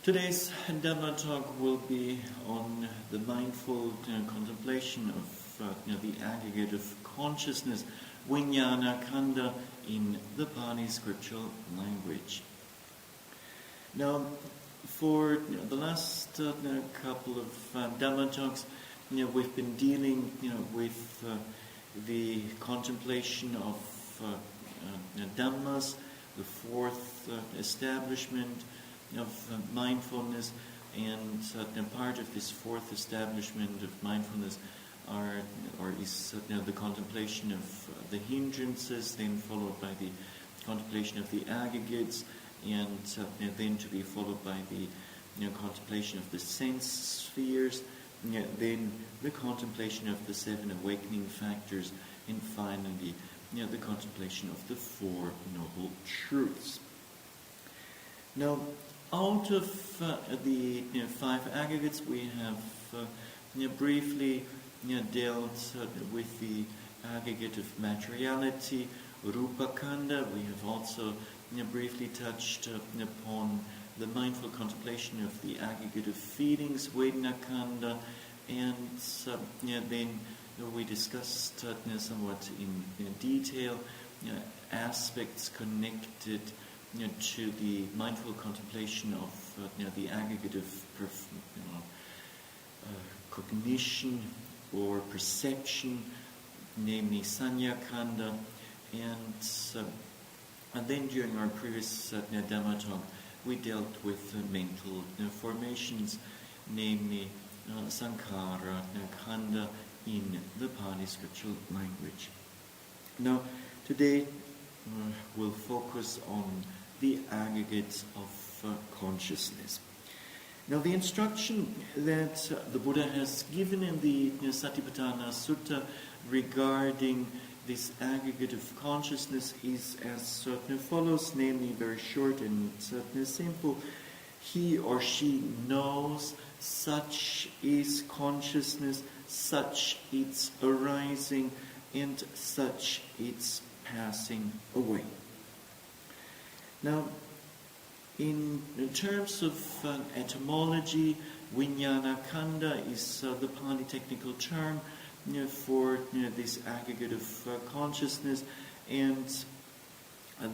Today's Dhamma talk will be on the mindful contemplation of the aggregate of consciousness, Vivekananda, in the Pali scriptural language. Now, for the last couple of Dhamma talks, we've been dealing with the contemplation of Dhammas, the fourth establishment of mindfulness, and part of this fourth establishment of mindfulness is the contemplation of the hindrances, then followed by the contemplation of the aggregates, and then to be followed by the contemplation of the sense spheres, then the contemplation of the seven awakening factors, and finally the contemplation of the Four Noble Truths. Now, out of the five aggregates, we have briefly dealt with the aggregate of materiality, Rupakanda. We have also briefly touched upon the mindful contemplation of the aggregate of feelings, Vedanakanda, and then we discussed somewhat in detail aspects connected to the mindful contemplation of the aggregate of cognition or perception, namely Sanyakanda, and then during our previous Dhamma talk, we dealt with mental formations, namely Sankhara Kanda in the Pali scriptural language. Now, today we'll focus on the aggregates of consciousness. Now, the instruction that the Buddha has given in the Satipatthana Sutta regarding this aggregate of consciousness is as follows, namely very short and simple. He or she knows such is consciousness, such its arising, and such its passing away. Now, in terms of etymology, Vivekananda is the Pali technical term for this aggregate of consciousness, and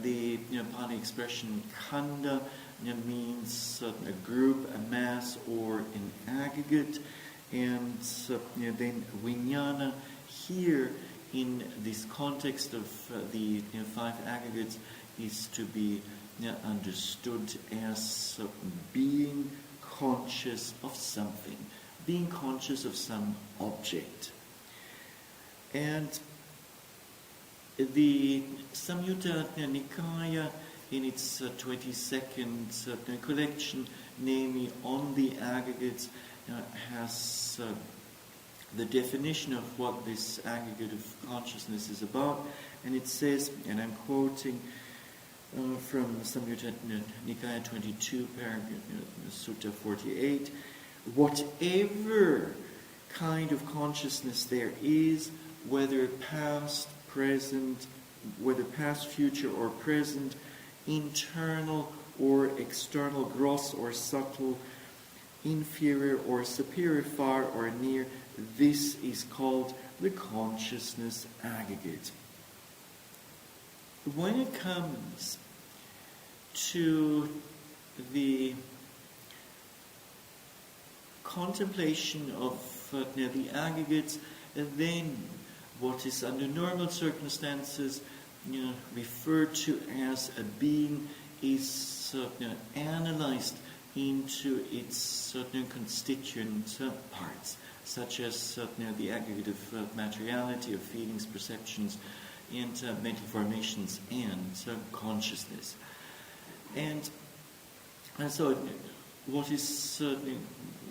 the Pali expression Kanda means a group, a mass, or an aggregate, and then Vijnana here in this context of the five aggregates is to be understood as being conscious of something, being conscious of some object. And the Samyutta Nikaya, in its 22nd collection, namely on the aggregates, has the definition of what this aggregate of consciousness is about, and it says, and I'm quoting from Samyutta Nikaya 22, Sutta 48, whatever kind of consciousness there is, whether past, future, or present, internal or external, gross or subtle, inferior or superior, far or near, this is called the consciousness aggregate. When it comes to the contemplation of the aggregates, then what is under normal circumstances referred to as a being is analyzed into its certain constituent parts, such as the aggregate of materiality, of feelings, perceptions, and mental formations, and consciousness. And so what is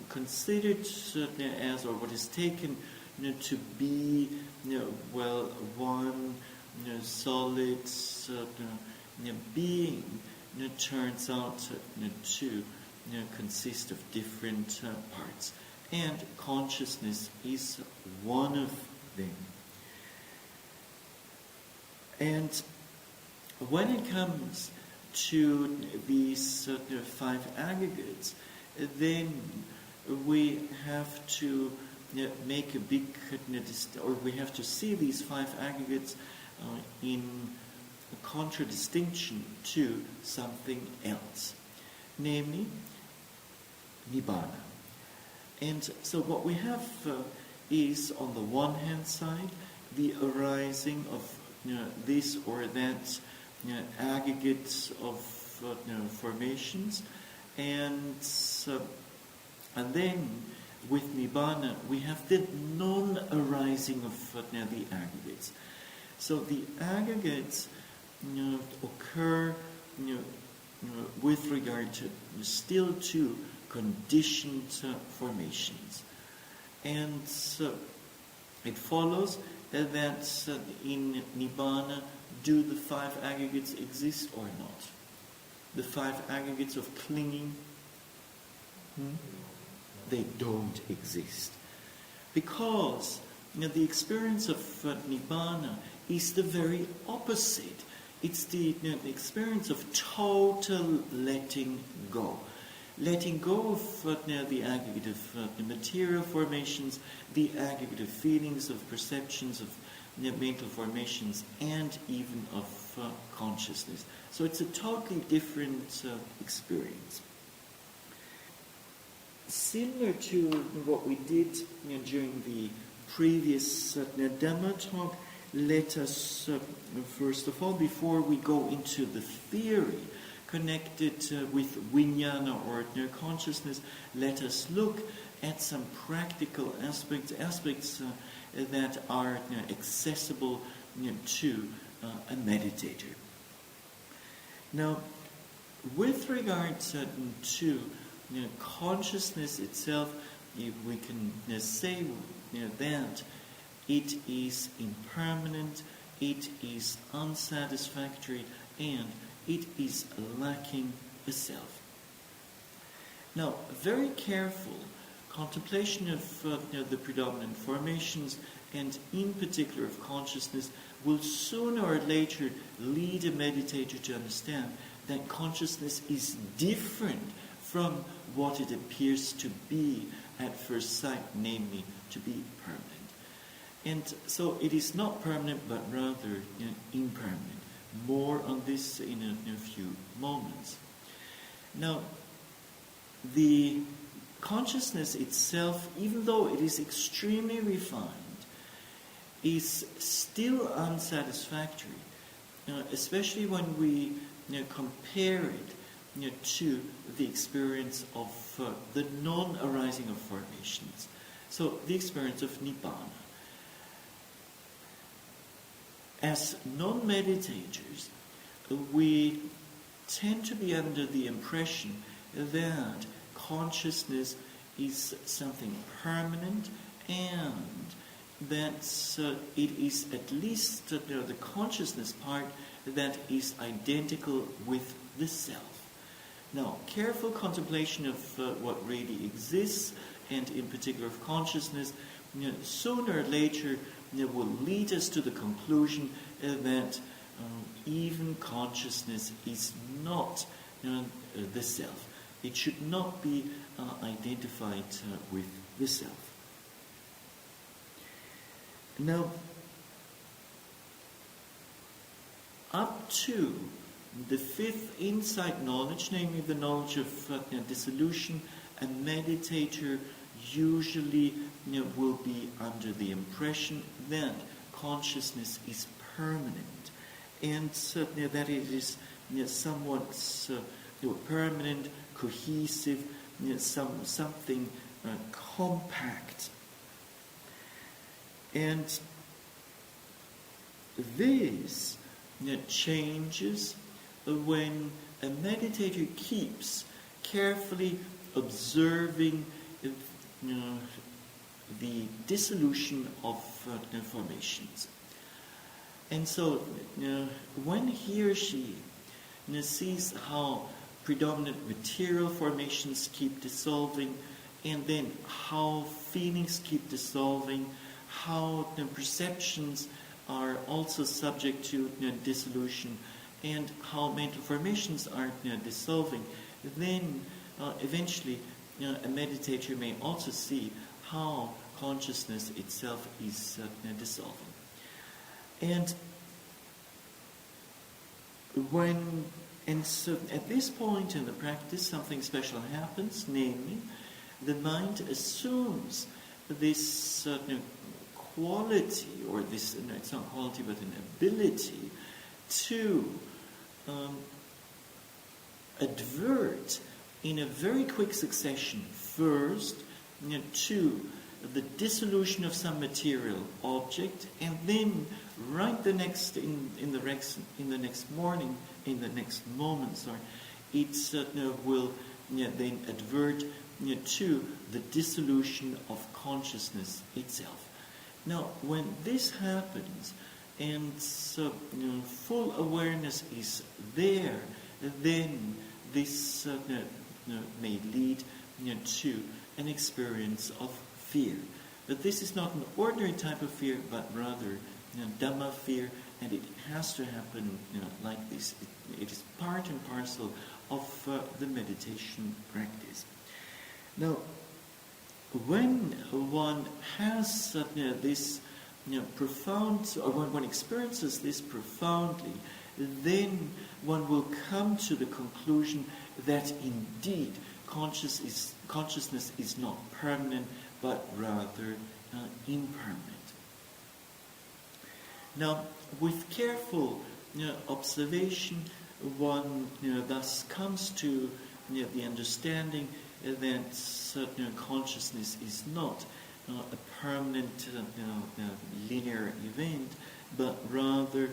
considered as, or what is taken to be one solid being turns out to consist of different parts, and consciousness is one of them. And when it comes to these five aggregates, then we have to make a big, or we have to see these 5 aggregates in contradistinction to something else, namely Nibbana. And so what we have is, on the one hand side, the arising of this or that aggregates of formations, and then with Nibbana we have the non-arising of the aggregates. So the aggregates occur with regard to still to conditioned formations, and it follows that in Nibbana, do the 5 aggregates exist or not? The 5 aggregates of clinging, they don't exist, because the experience of Nibbana is the very opposite. It's the experience of total letting go. Letting go of the aggregate of the material formations, the aggregate of feelings, of perceptions, of mental formations, and even of consciousness. So it's a totally different experience. Similar to what we did during the previous Dhamma talk, let us, first of all, before we go into the theory connected with vijnana or consciousness, let us look at some practical aspects that are accessible to a meditator. Now, with regard to consciousness itself, we can say that it is impermanent, it is unsatisfactory, and it is lacking a self. Now, very careful contemplation of the predominant formations, and in particular of consciousness, will sooner or later lead a meditator to understand that consciousness is different from what it appears to be at first sight, namely to be permanent. And so it is not permanent, but rather impermanent. More on this in a few moments. Now, the consciousness itself, even though it is extremely refined, is still unsatisfactory, especially when we compare it to the experience of the non-arising of formations. So the experience of Nibbana. As non-meditators, we tend to be under the impression that consciousness is something permanent, and that it is at least the consciousness part that is identical with the self. Now, careful contemplation of what really exists, and in particular of consciousness, sooner or later will lead us to the conclusion that even consciousness is not the self. It should not be identified with the self. Now, up to the 5th insight knowledge, namely the knowledge of dissolution, a meditator usually will be under the impression that consciousness is permanent, and that it is somewhat permanent, cohesive, something compact. And this changes when a meditator keeps carefully observing the dissolution of formations. And so when he or she sees how predominant material formations keep dissolving, and then how feelings keep dissolving, how the perceptions are also subject to dissolution, and how mental formations are dissolving, then eventually a meditator may also see how consciousness itself is dissolving. And so at this point in the practice, something special happens, namely, the mind assumes this quality, or this, no, it's not quality, but an ability to advert in a very quick succession, first to the dissolution of some material object, and then right the next in the next moment, it will then advert to the dissolution of consciousness itself. Now, when this happens, and so full awareness is there, then this may lead to an experience of fear. But this is not an ordinary type of fear, but rather Dhamma fear, and it has to happen like this. It is part and parcel of the meditation practice. Now, when one has this profound, or when one experiences this profoundly, then one will come to the conclusion that indeed consciousness is not permanent, but rather impermanent. Now, with careful observation, one thus comes to the understanding that consciousness is not a permanent linear event, but rather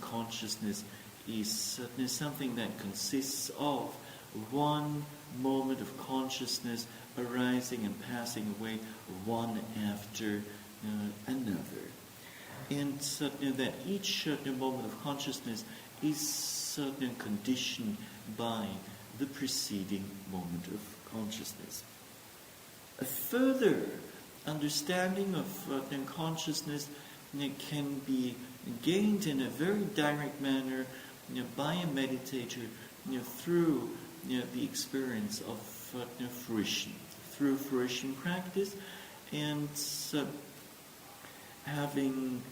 consciousness is something that consists of one moment of consciousness arising and passing away, one after another. And that each moment of consciousness is conditioned by the preceding moment of consciousness. A further understanding of consciousness can be gained in a very direct manner by a meditator through the experience of fruition, through fruition practice, and having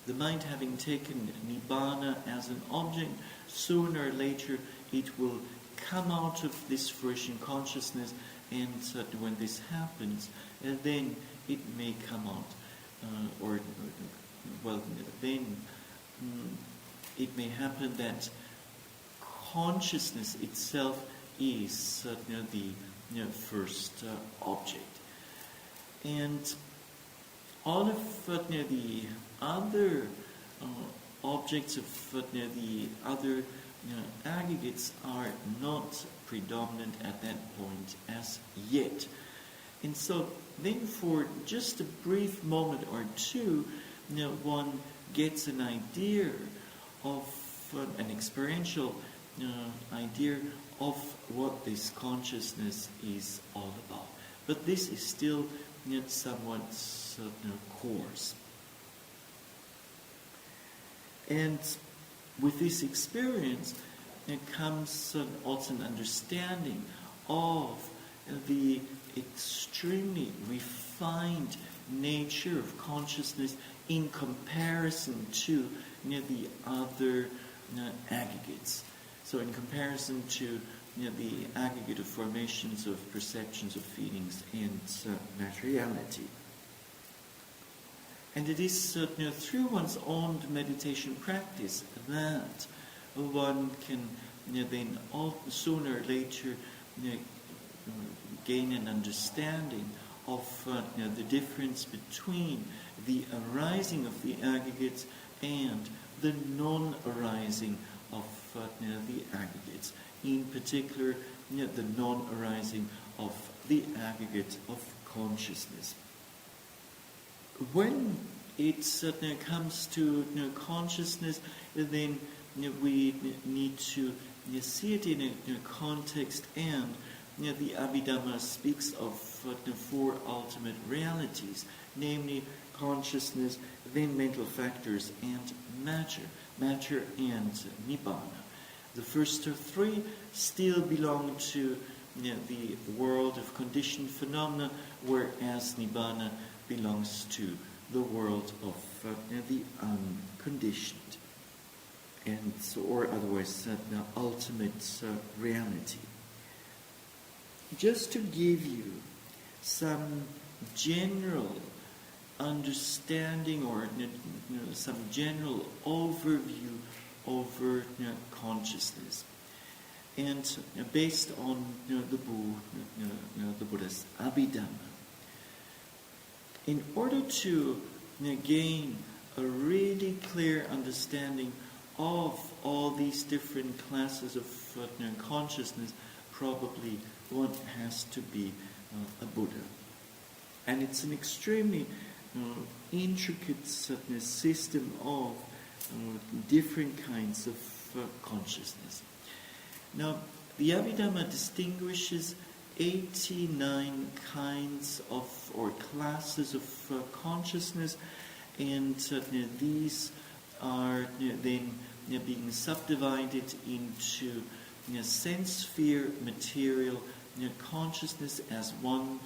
the mind having taken Nibbana as an object, sooner or later it will come out of this fruition consciousness, and when this happens, then it may come out, then it may happen that consciousness itself is the first object. And all of the other objects of the other aggregates are not predominant at that point as yet. And so then for just a brief moment or two, one gets an idea of an experiential idea of what this consciousness is all about. But this is still somewhat coarse. And with this experience, it comes also an understanding of the extremely refined nature of consciousness in comparison to the other aggregates. So in comparison to the aggregate of formations, of perceptions, of feelings, and materiality. And it is through one's own meditation practice that one can then sooner or later gain an understanding of the difference between the arising of the aggregates and the non-arising of the aggregates. In particular, the non-arising of the aggregate of consciousness. When it comes to consciousness, then we need to see it in a context, and the Abhidhamma speaks of the four ultimate realities, namely consciousness, then mental factors, and matter and Nibbana. The first three still belong to the world of conditioned phenomena, whereas Nibbana belongs to the world of the unconditioned, and so, or otherwise the ultimate reality. Just to give you some general understanding or some general overview over consciousness, and based on the Buddha's Abhidhamma, in order to gain a really clear understanding of all these different classes of consciousness, probably one has to be a Buddha. And it's an extremely intricate system of different kinds of consciousness. Now, the Abhidhamma distinguishes 89 kinds of or classes of consciousness, and these are then being subdivided into sense sphere material consciousness as one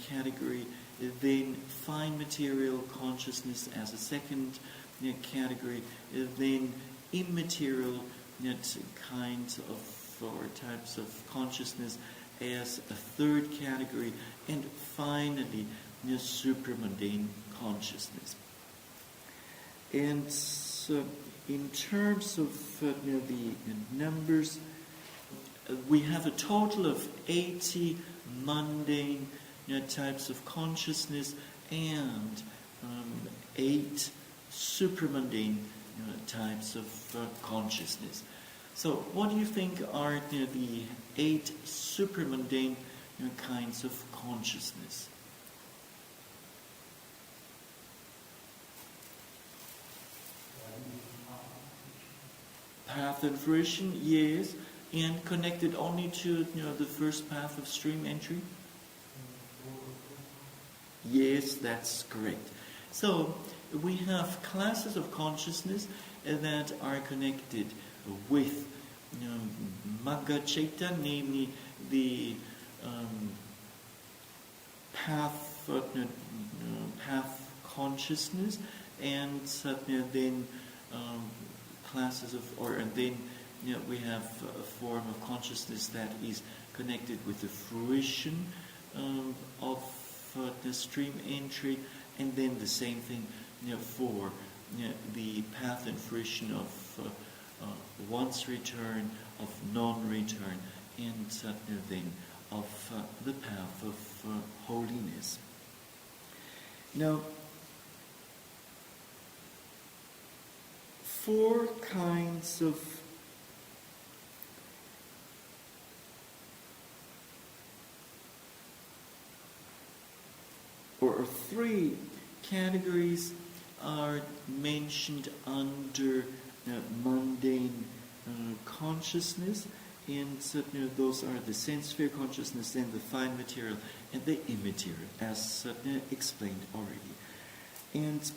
category, then fine material consciousness as a second category, then immaterial kinds of or types of consciousness as a third category, and finally supramundane consciousness. And so in terms of the numbers, we have a total of 80 mundane types of consciousness and 8 supramundane types of consciousness. So what do you think are the 8 supramundane kinds of consciousness? Path and fruition, yes, and connected only to the first path of stream entry? Yes, that's correct. So we have classes of consciousness that are connected with Magga Chaita, namely the path consciousness, and then classes of, and then we have a form of consciousness that is connected with the fruition of the stream entry, and then the same thing for the path and fruition of once return, of non-return, and then of the path of holiness. Now, 4 kinds of or 3 categories are mentioned under mundane consciousness, and those are the sense sphere consciousness, and the fine material, and the immaterial, as explained already. And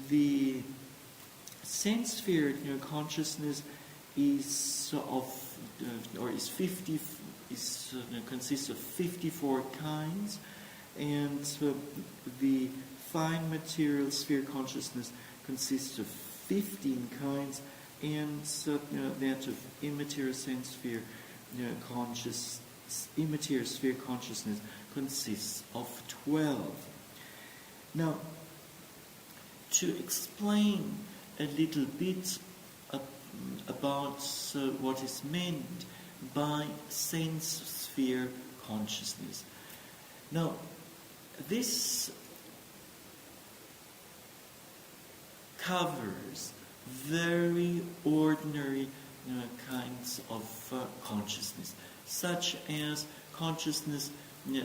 the sense sphere consciousness is consists of 54 kinds, and the fine material sphere consciousness consists of 15 kinds, and that of immaterial sense sphere immaterial sphere consciousness consists of 12. Now, to explain a little bit about what is meant by sense sphere consciousness. Now, this covers very ordinary kinds of consciousness, such as consciousness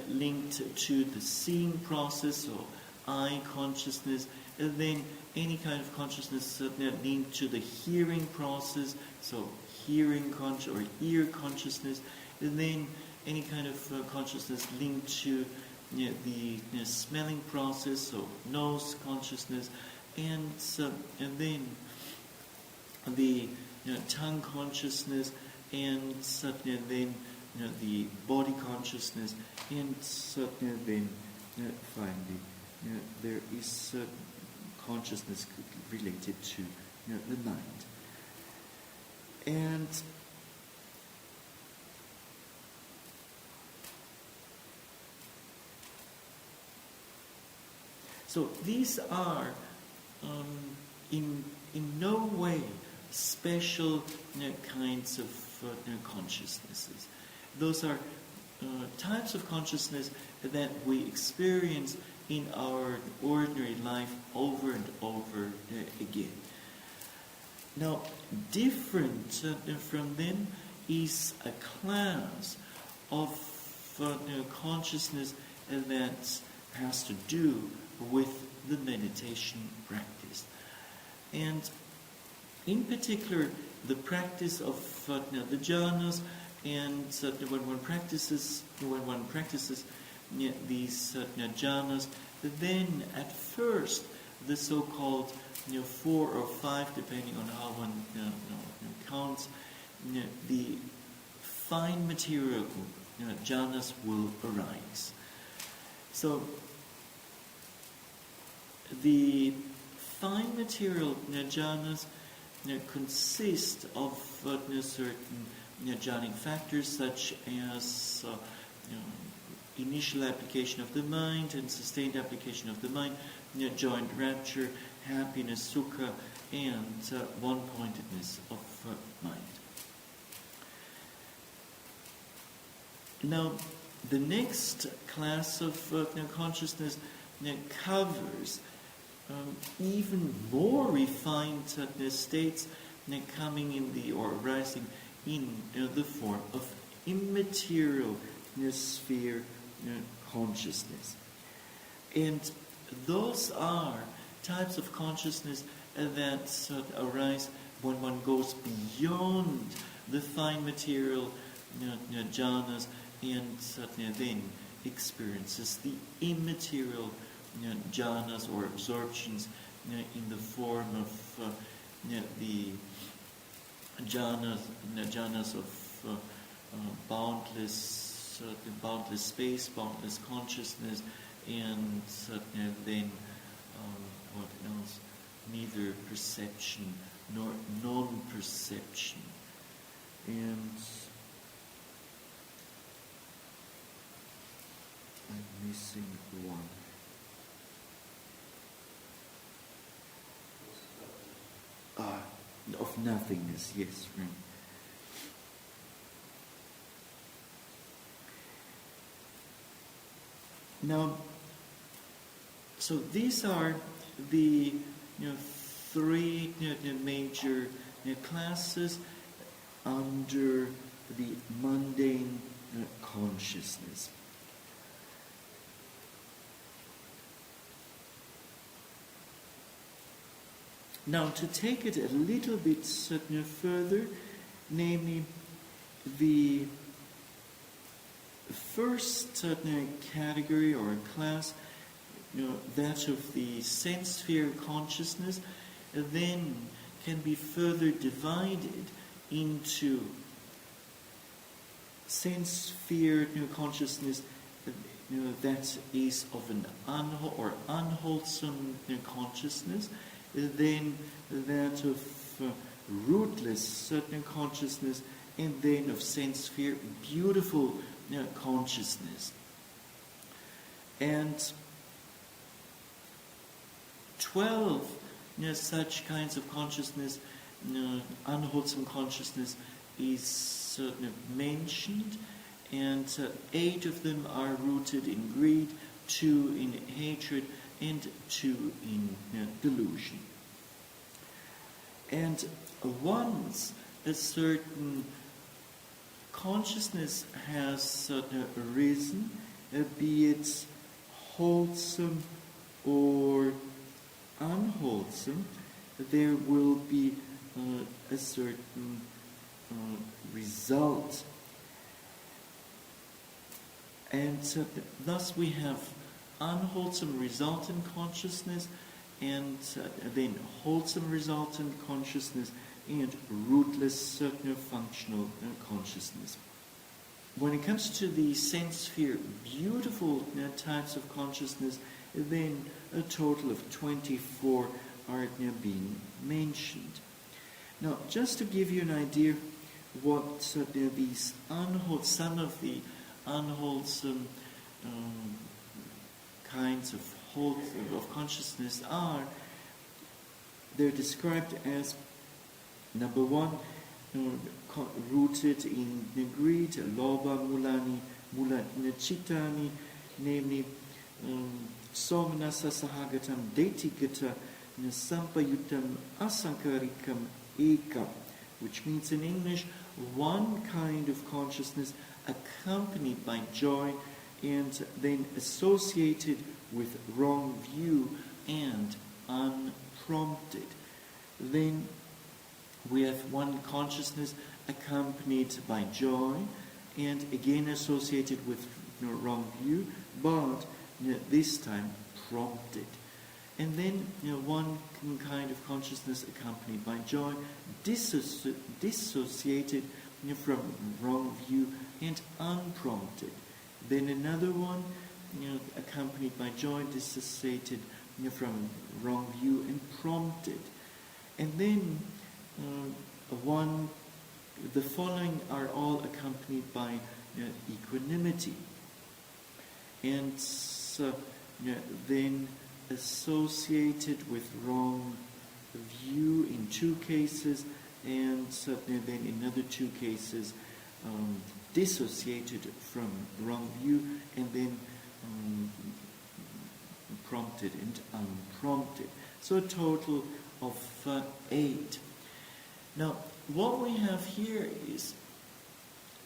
linked to the seeing process, or eye consciousness, and then any kind of consciousness linked to the hearing process, so hearing or ear consciousness, and then any kind of consciousness linked to the smelling process, so nose consciousness, and then the tongue consciousness, and then the body consciousness, and then finally there is consciousness related to the mind. And so these are in no way special kinds of consciousnesses. Those are types of consciousness that we experience in our ordinary life over and over again. Now, different from them is a class of consciousness that has to do with the meditation practice. And in particular, the practice of the jhanas, and when one practices these jhanas, then at first the so-called 4 or 5, depending on how one counts, the fine material jhanas will arise. So the fine material jhanas consist of certain jhanic factors, such as initial application of the mind and sustained application of the mind, joint rapture, happiness, sukha, and one-pointedness of mind. Now, the next class of consciousness covers even more refined states coming in the or arising in the form of immaterial sphere consciousness. And those are types of consciousness that arise when one goes beyond the fine material jhanas and then experiences the immaterial jhanas or absorptions in the form of the jhanas of boundless space, boundless consciousness, and then what else? Neither perception nor non-perception. And I'm missing one. Of nothingness, yes, right. Now, so these are the three major classes under the mundane consciousness. Now, to take it a little bit further, namely the first category or class, that of the sense sphere consciousness, then can be further divided into sense sphere consciousness that is of an unwholesome consciousness, then that of rootless consciousness, and then of sense sphere beautiful consciousness. And 12 such kinds of consciousness, unwholesome consciousness, is mentioned, and 8 of them are rooted in greed, 2 in hatred, and 2 in delusion. And once a certain consciousness has arisen, be it wholesome or unwholesome, there will be a certain result. And thus we have unwholesome resultant consciousness, and then wholesome resultant consciousness, and rootless functional consciousness. When it comes to the sense sphere, beautiful types of consciousness, then a total of 24 are being mentioned. Now, just to give you an idea what these some of the unwholesome kinds of consciousness are, they're described as, number one, rooted in greed, lobha, mulana chittani, namely somanasa sahagatam detigata sampayutam asankarikam ekam, which means in English, one kind of consciousness accompanied by joy and then associated with wrong view and unprompted. Then we have one consciousness accompanied by joy and again associated with wrong view, but this time prompted. And then one kind of consciousness accompanied by joy, dissociated from wrong view and unprompted. Then another one accompanied by joy, dissociated from wrong view and prompted. And then the following are all accompanied by equanimity. And then associated with wrong view in 2 cases, and then in other 2 cases dissociated from wrong view, and then prompted and unprompted. So a total of 8. Now, what we have here is,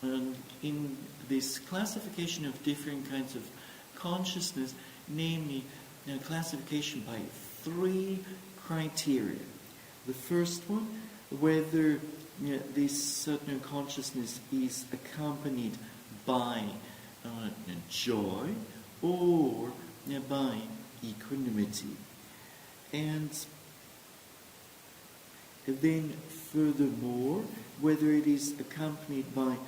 in this classification of different kinds of consciousness, namely classification by 3 criteria. The first one, whether this certain consciousness is accompanied by joy or by equanimity. And then furthermore, whether it is accompanied by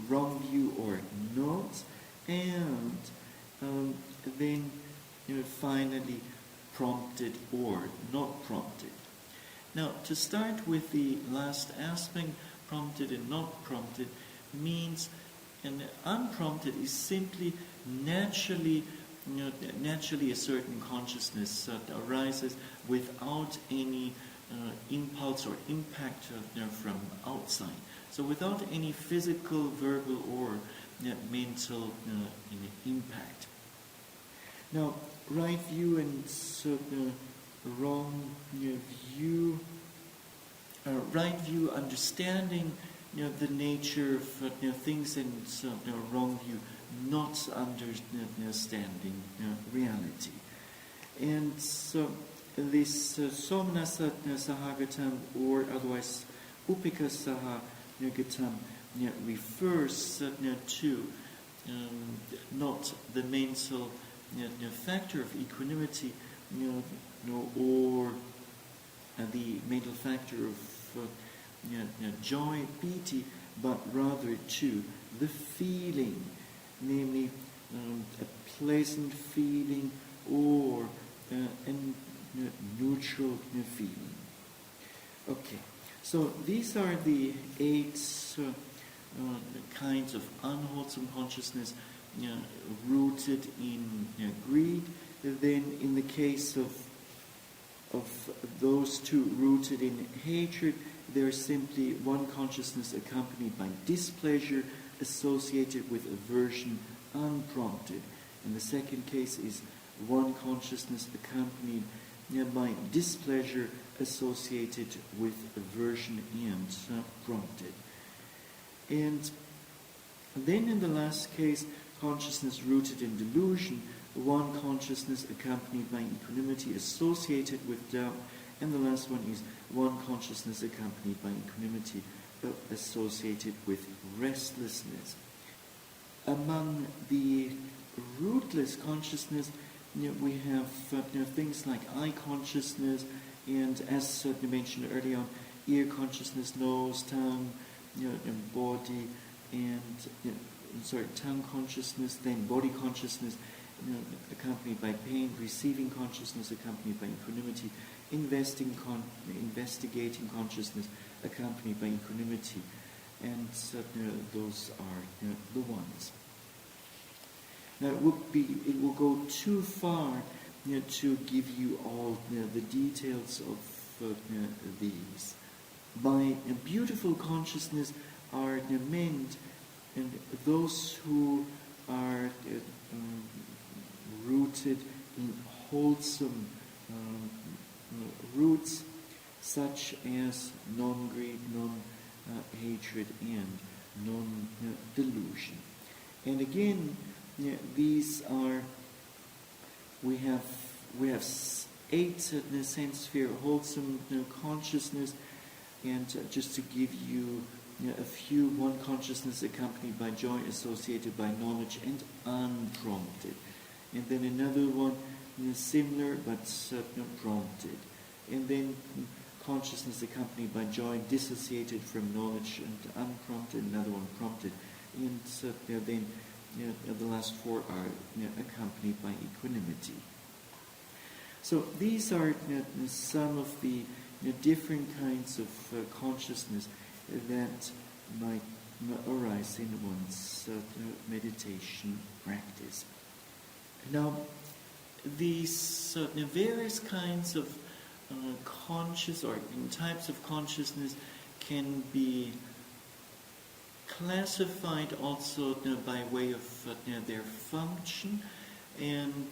wrong view or not, and then finally prompted or not prompted. Now, to start with the last aspect, prompted and not prompted, means an unprompted is simply naturally a certain consciousness that arises without any impulse or impact from outside. So without any physical, verbal, or mental impact. Now, right view and wrong view. Right view, understanding the nature of things, and wrong view, not understanding reality. And so this somnasa sahagatam, or otherwise upika sahagatam, refers to not the mental factor of equanimity, or the mental factor of joy, piti, but rather to the feeling, namely a pleasant feeling or a neutral feeling. Okay, so these are the 8 kinds of unwholesome consciousness rooted in greed. Then in the case of those 2 rooted in hatred, there is simply one consciousness accompanied by displeasure, associated with aversion, unprompted. And the second case is one consciousness accompanied by displeasure, associated with aversion and prompted. And then in the last case, consciousness rooted in delusion, one consciousness accompanied by equanimity, associated with doubt, and the last one is one consciousness accompanied by equanimity, associated with restlessness. Among the rootless consciousness, we have things like I consciousness And as mentioned earlier on, ear consciousness, nose, tongue, and body, and tongue consciousness, then body consciousness, accompanied by pain, receiving consciousness, accompanied by equanimity, investigating consciousness, accompanied by equanimity, and those are the ones. Now it will go too far to give you all the details of these. By beautiful consciousness are meant and those who are rooted in wholesome roots, such as non-greed, non-hatred, and non-delusion. And again, these are, we have 8 in a sense sphere, wholesome consciousness, and just to give you a few, one consciousness accompanied by joy, associated by knowledge and unprompted. And then another one similar but prompted. And then consciousness accompanied by joy, dissociated from knowledge and unprompted, another one prompted. And then the last 4 are accompanied by equanimity. So these are some of the different kinds of consciousness that might arise in one's meditation practice. Now, these various kinds of conscious or types of consciousness can be classified also by way of their function, and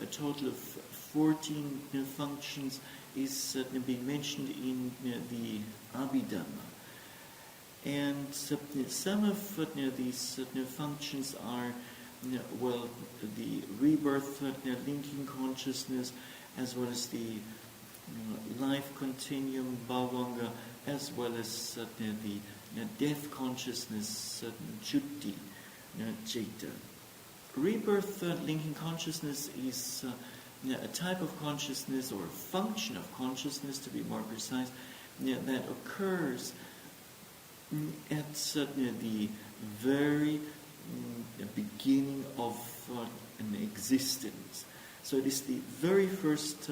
a total of 14 functions is being mentioned in the Abhidhamma. And some of these functions are, the rebirth linking consciousness, as well as the life continuum bhavanga, as well as the death consciousness jutti citta. Rebirth linking consciousness is a type of consciousness, or a function of consciousness to be more precise, that occurs at the very beginning of an existence. So it is the very first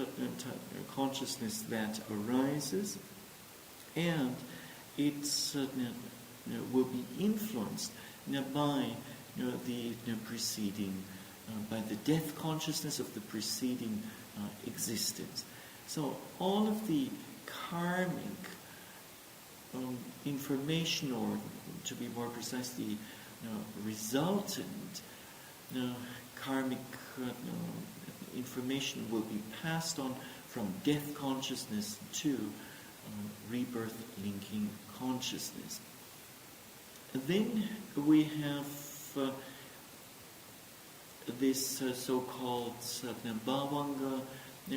consciousness that arises, and it will be influenced by the preceding, by the death consciousness of the preceding existence. So all of the karmic information, or to be more precise, the resultant karmic information will be passed on from death consciousness to rebirth linking consciousness. Then we have this so-called bhavanga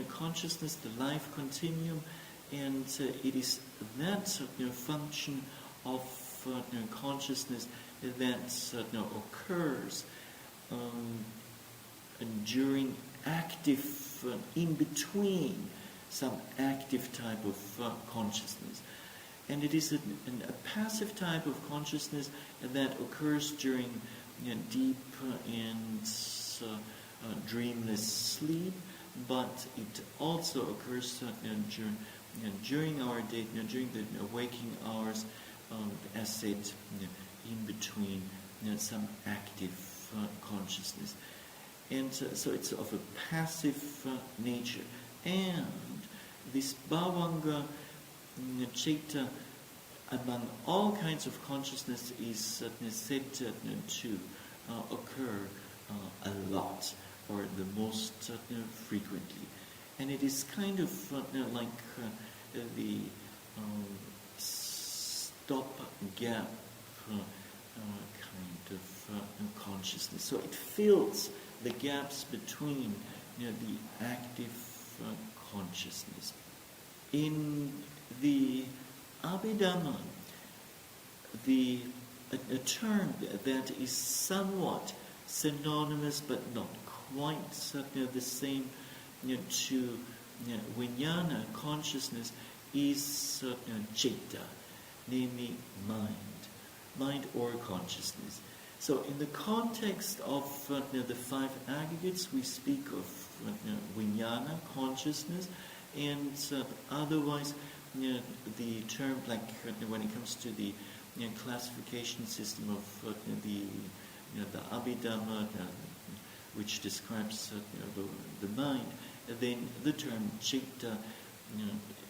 consciousness, the life continuum, and it is that function of consciousness that occurs during active, in between some active type of consciousness. And it is a passive type of consciousness that occurs during deep and dreamless sleep, but it also occurs during our day, during the waking hours, as said, in between some active consciousness. And so it's of a passive nature. And this bhavanga citta, among all kinds of consciousness, is said to occur a lot, or the most frequently. And it is kind of like the stop-gap kind of consciousness. So it fills the gaps between the active consciousness. In the Abhidhamma, a term that is somewhat synonymous but not quite the same to vijnana, consciousness, is citta, namely mind or consciousness. So in the context of the five aggregates, we speak of vijnana, consciousness, and otherwise the term, like when it comes to the classification system of the Abhidhamma, which describes the mind, then the term citta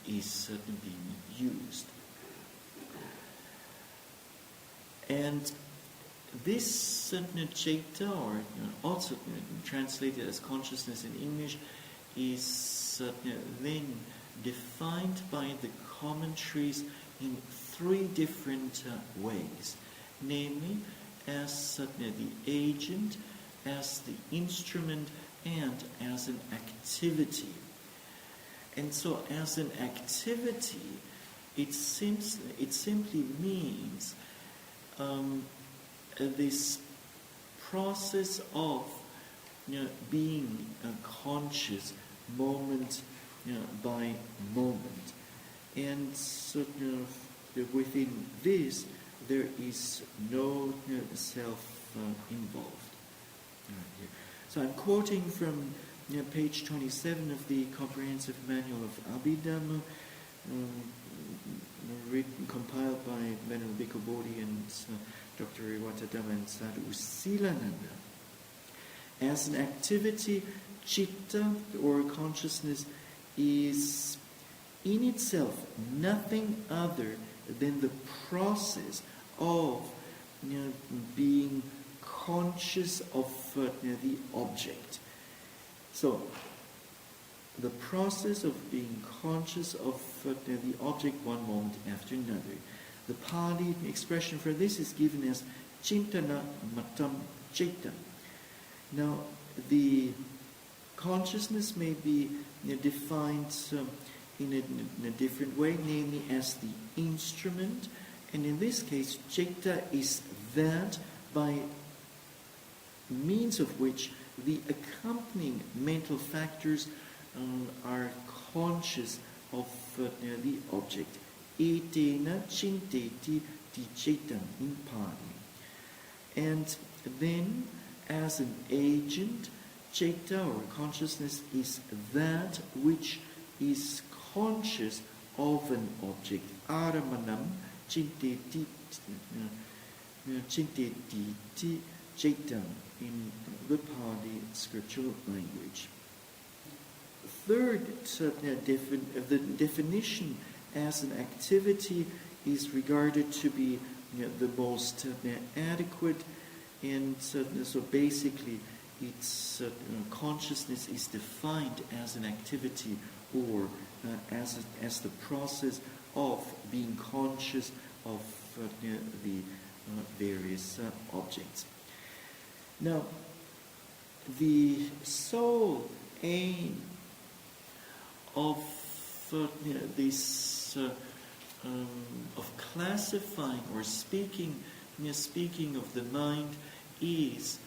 is being used. And this citta, or also translated as consciousness in English, is then defined by the commentaries in three different ways, namely as the agent, as the instrument, and as an activity. And so as an activity, it simply means this process of being conscious moment by moment. And so within this, there is no self involved. So I'm quoting from page 27 of the Comprehensive Manual of Abhidhamma, compiled by Venerable Bhikkhu Bodhi and Dr. Rewata Dhamma and Sayadaw U Vivenkananda. As an activity, citta, or consciousness, is in itself nothing other than the process of being conscious of the object. So, the process of being conscious of the object one moment after another. The Pali expression for this is given as chintana matam citta. Now, the consciousness may be defined in a different way, namely as the instrument, and in this case, citta is that by means of which the accompanying mental factors are conscious of the object. Etena chinteti ti citta in Pali. And then, as an agent, citta or consciousness is that which is conscious of an object. Aramanam chinteti ti citta in the Pali scriptural language. Third, the definition as an activity is regarded to be the most adequate, and so basically its consciousness is defined as an activity or as the process of being conscious of the various objects. Now, the sole aim of this of classifying or speaking of the mind is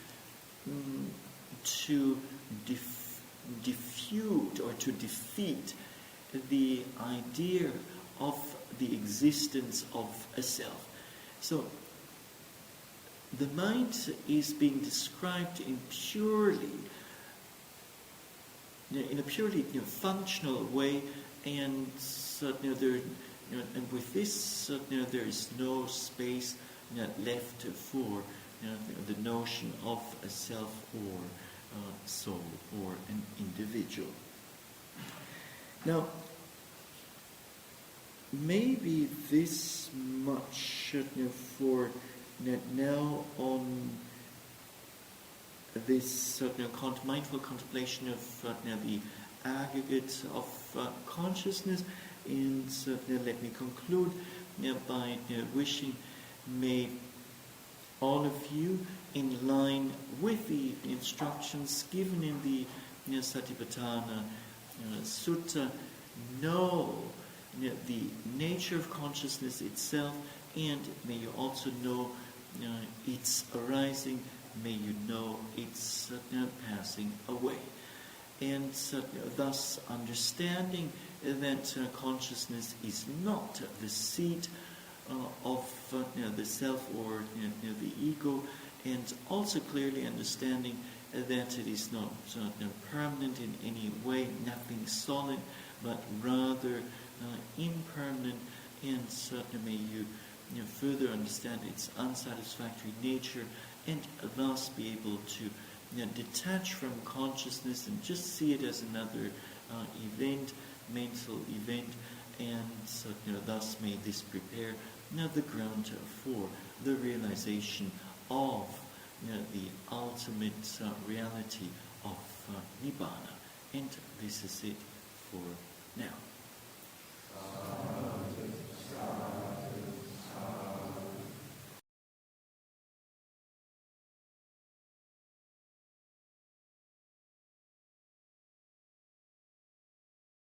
to defute or to defeat the idea of the existence of a self. So the mind is being described in a purely functional way, and and with this there is no space left for the notion of a self or soul or an individual. Now, maybe this much for now on this mindful contemplation of the aggregate of consciousness, and let me conclude by wishing, may all of you, in line with the instructions given in the Satipatthana Sutta, know the nature of consciousness itself, and may you also know its arising, may you know its passing away. And thus understanding that consciousness is not the seat of the self or the ego, and also clearly understanding that it is not permanent in any way, nothing solid, but rather impermanent, and may you further understand its unsatisfactory nature, and thus be able to detach from consciousness and just see it as another event, mental event, and thus may this prepare the ground for the realization of the ultimate reality of Nibbana. And this is it for now.